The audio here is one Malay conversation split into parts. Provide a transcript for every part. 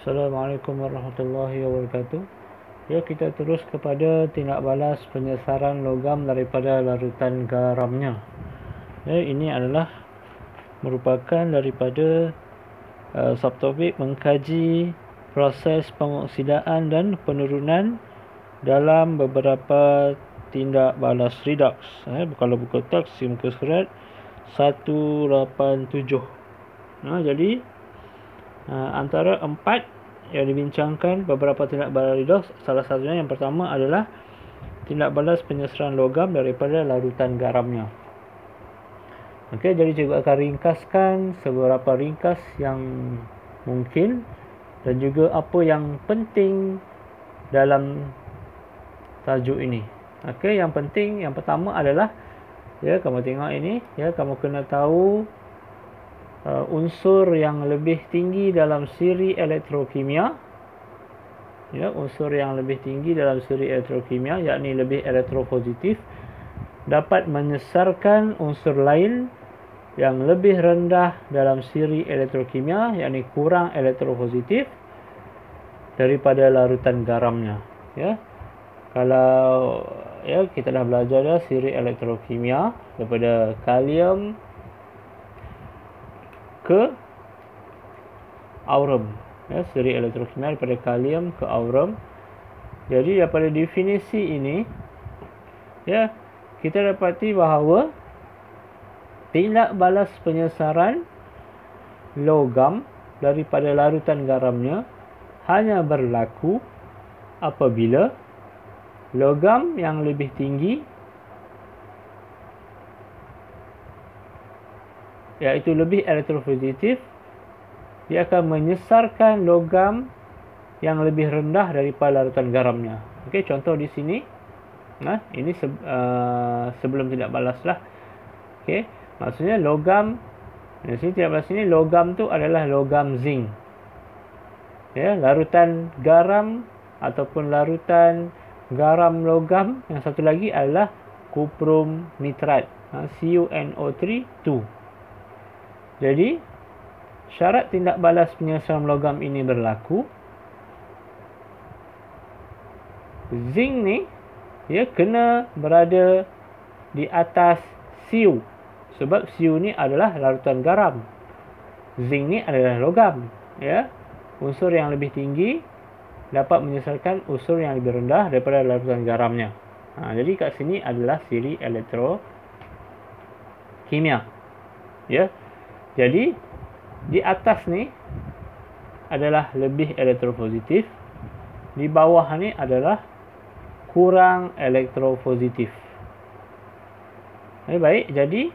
Assalamualaikum warahmatullahi wabarakatuh. Ya, kita terus kepada tindak balas penyesaran logam daripada larutan garamnya. Ya, ini adalah merupakan daripada subtopik mengkaji proses pengoksidaan dan penurunan dalam beberapa tindak balas redox. Kalau buku teks di muka surat 187. Jadi antara 4 yang dibincangkan beberapa tindak balas redox, salah satunya yang pertama adalah tindak balas penyesaran logam daripada larutan garamnya. Okey, jadi cikgu akan ringkaskan seberapa ringkas yang mungkin dan juga apa yang penting dalam tajuk ini. Okey, yang penting yang pertama adalah, ya, kamu tengok ini, ya, kamu kena tahu unsur yang lebih tinggi dalam siri elektrokimia. Ya, unsur yang lebih tinggi dalam siri elektrokimia, yakni lebih elektropositif, dapat menyesarkan unsur lain yang lebih rendah dalam siri elektrokimia, yakni kurang elektropositif daripada larutan garamnya. Ya, kalau kita dah belajar dah siri elektrokimia daripada kalium ke aurum, ya, siri elektrokimia daripada kalium ke aurum. Jadi daripada definisi ini, ya, kita dapati bahawa tindak balas penyesaran logam daripada larutan garamnya hanya berlaku apabila logam yang lebih tinggi, iaitu lebih elektropositif, dia akan menyesarkan logam yang lebih rendah daripada larutan garamnya. Okey, contoh di sini, ini sebelum tindak balas lah. Okey, maksudnya logam, di sini tindak balas ini, logam tu adalah logam zinc. Ya, larutan garam ataupun larutan garam logam yang satu lagi adalah kuprum nitrat, CuNO3 2. Jadi, syarat tindak balas penyesaran logam ini berlaku. Zinc ni, dia kena berada di atas Cu. Sebab Cu ni adalah larutan garam. Zinc ni adalah logam. Ya, unsur yang lebih tinggi dapat menyesarkan unsur yang lebih rendah daripada larutan garamnya. Jadi kat sini adalah siri elektrokimia. Ya. Jadi, di atas ni adalah lebih elektropositif, di bawah ni adalah kurang elektropositif. Baik, jadi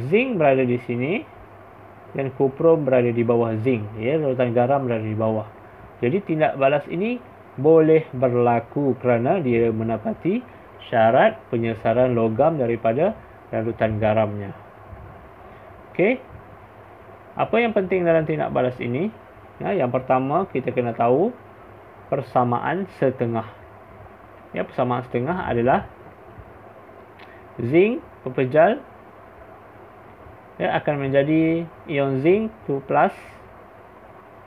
zinc berada di sini dan kuprum berada di bawah zinc. Ya, larutan garam berada di bawah. Jadi, tindak balas ini boleh berlaku kerana dia menepati syarat penyesaran logam daripada larutan garamnya. Okey. Apa yang penting dalam tindak balas ini? Ya, yang pertama, kita kena tahu persamaan setengah. Ya, persamaan setengah adalah zinc pepejal, ya, akan menjadi ion zinc 2+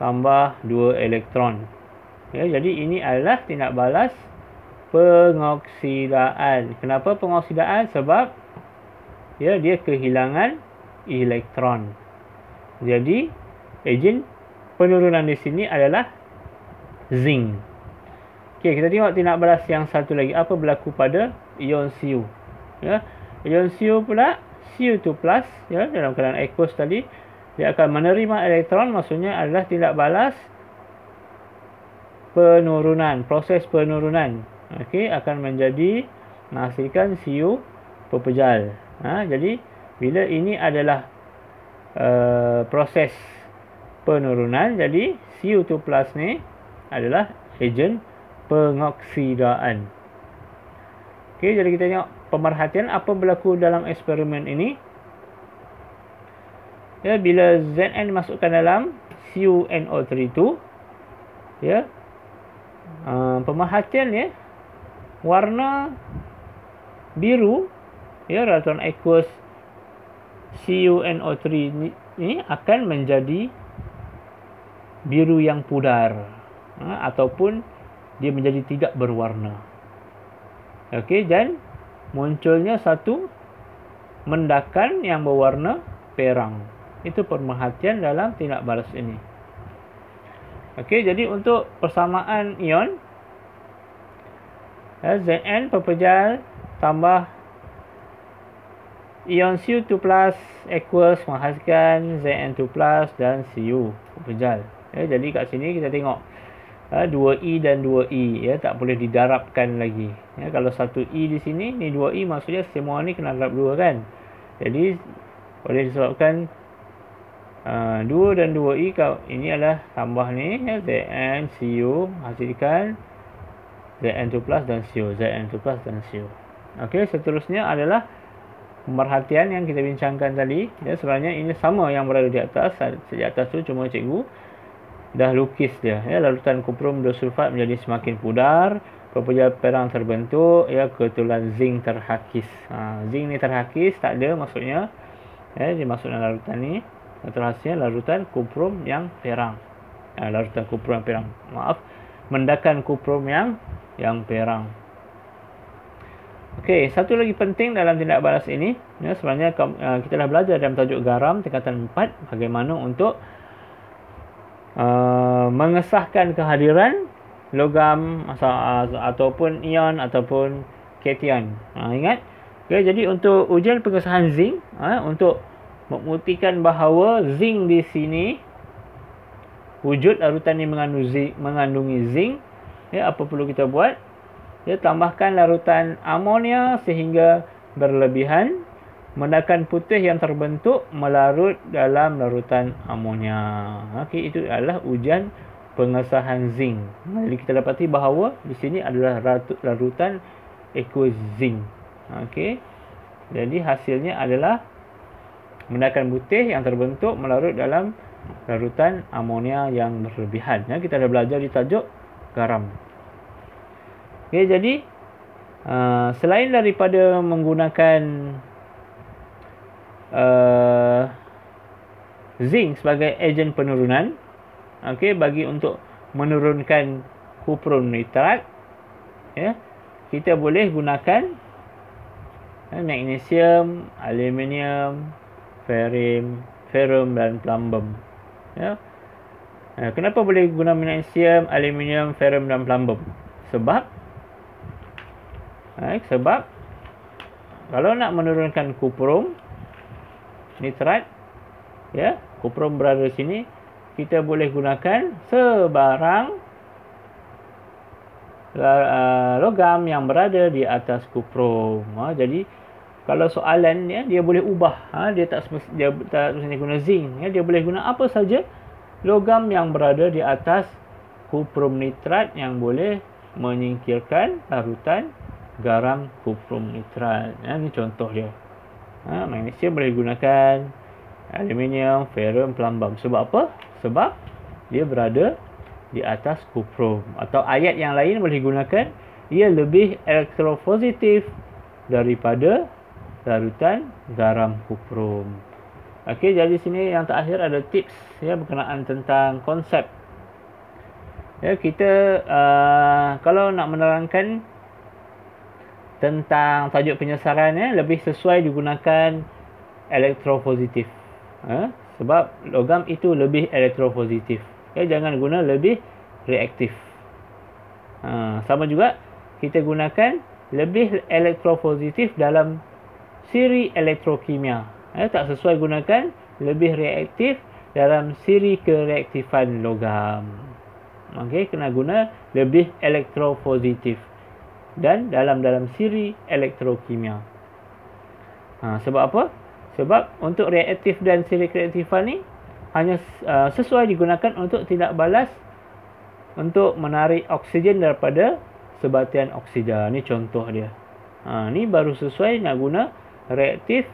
tambah 2 elektron. Ya, jadi ini adalah tindak balas pengoksidaan. Kenapa pengoksidaan? Sebab ya, dia kehilangan elektron. Jadi, ejen penurunan di sini adalah zinc. Okey, kita tengok tindak balas yang satu lagi. Apa berlaku pada ion Cu? Ya, ion Cu pula, Cu2+, ya, dalam keadaan aqueous tadi, dia akan menerima elektron, maksudnya adalah tindak balas penurunan, proses penurunan. Okey, akan menjadi menghasilkan Cu pepejal. Jadi, bila ini adalah proses penurunan, jadi Cu2+ ni adalah ejen pengoksidaan. Okey, jadi kita tengok pemerhatian apa berlaku dalam eksperimen ini. Ya, bila Zn dimasukkan dalam CuNO3 tu, ya, pemerhatian, ya, warna biru, ya, larutan aqueous CuNO3 ni akan menjadi biru yang pudar, ataupun dia menjadi tidak berwarna. Okey, dan munculnya satu mendakan yang berwarna perang. Itu pemerhatian dalam tindak balas ini. Okey, jadi untuk persamaan ion, Zn pepejal tambah ion Cu2+ equals menghasilkan Zn2+ dan Cu pepejal. Jadi kat sini kita tengok 2E dan 2E, tak boleh didarabkan lagi. Kalau 1E di sini, ni 2E, maksudnya semua ni kena darab 2 kan. Jadi boleh disebabkan 2 dan 2E, ini adalah tambah ni, Zn, Cu, hasilkan Zn2+ dan Cu, Zn2+ dan Cu. Okey, seterusnya adalah pemerhatian yang kita bincangkan tadi. Sebenarnya ini sama yang berada di atas. Di atas tu cuma cikgu dah lukis dia. Larutan kuprum diosulfat menjadi semakin pudar, pepejal perang terbentuk, kebetulan zinc terhakis. Zinc ni terhakis, tak ada maksudnya. Dia masuk dalam larutan ni. Terhasilnya larutan kuprum yang perang. Larutan kuprum yang perang. Mendakan kuprum yang perang. Okey, satu lagi penting dalam tindak balas ini, sebenarnya kita dah belajar dalam tajuk garam tingkatan 4 bagaimana untuk mengesahkan kehadiran logam ataupun ion ataupun kation. Ingat? Okay, jadi untuk ujian pengesahan zinc, untuk membuktikan bahawa zinc di sini wujud larutan ini mengandungi zinc, apa perlu kita buat? Tambahkan larutan amonia sehingga berlebihan, mendakan putih yang terbentuk melarut dalam larutan amonia. Okey, itu adalah ujian pengesahan zinc. Jadi kita dapati bahawa di sini adalah larutan aqueous zinc. Okey. Jadi hasilnya adalah mendakan putih yang terbentuk melarut dalam larutan amonia yang berlebihan. Kita dah belajar di tajuk garam. Okey, jadi selain daripada menggunakan zinc sebagai ejen penurunan, bagi untuk menurunkan kuprum nitrat, kita boleh gunakan magnesium, aluminium, ferrum dan plumbum. Kenapa boleh guna magnesium, aluminium, ferrum dan plumbum? Sebab kalau nak menurunkan kuprum nitrat, kuprum berada di sini, kita boleh gunakan sebarang logam yang berada di atas kuprum. Jadi kalau soalan dia boleh ubah, dia tak semestinya guna zinc, dia boleh guna apa saja logam yang berada di atas kuprum nitrat yang boleh menyingkirkan larutan garam kuprum nitrat. Ini contoh dia. Magnesium boleh digunakan, aluminium, ferrum, plumbum. Sebab apa? Sebab dia berada di atas kuprum. Atau ayat yang lain boleh digunakan, ia lebih elektropositif daripada larutan garam kuprum. Okey, jadi sini yang terakhir ada tips berkenaan tentang konsep. Kita kalau nak menerangkan tentang tajuk penyesaran, lebih sesuai digunakan elektropositif. Sebab logam itu lebih elektropositif. Jangan guna lebih reaktif. Sama juga kita gunakan lebih elektropositif dalam siri elektrokimia. Tak sesuai gunakan lebih reaktif dalam siri kereaktifan logam. Kena guna lebih elektropositif dan dalam siri elektrokimia. Sebab apa? Sebab untuk reaktif dan siri kereaktifan ni hanya sesuai digunakan untuk tindak balas untuk menarik oksigen daripada sebatian oksida. Ni contoh dia. Ni baru sesuai nak guna reaktif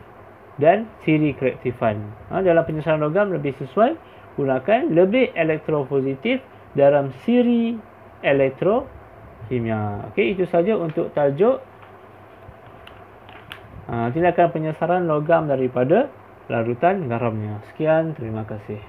dan siri kereaktifan. Dalam penyesaran logam lebih sesuai gunakan lebih elektropositif dalam siri elektrokimia. Okey, itu saja untuk tajuk tindakan penyesaran logam daripada larutan garamnya. Sekian, terima kasih.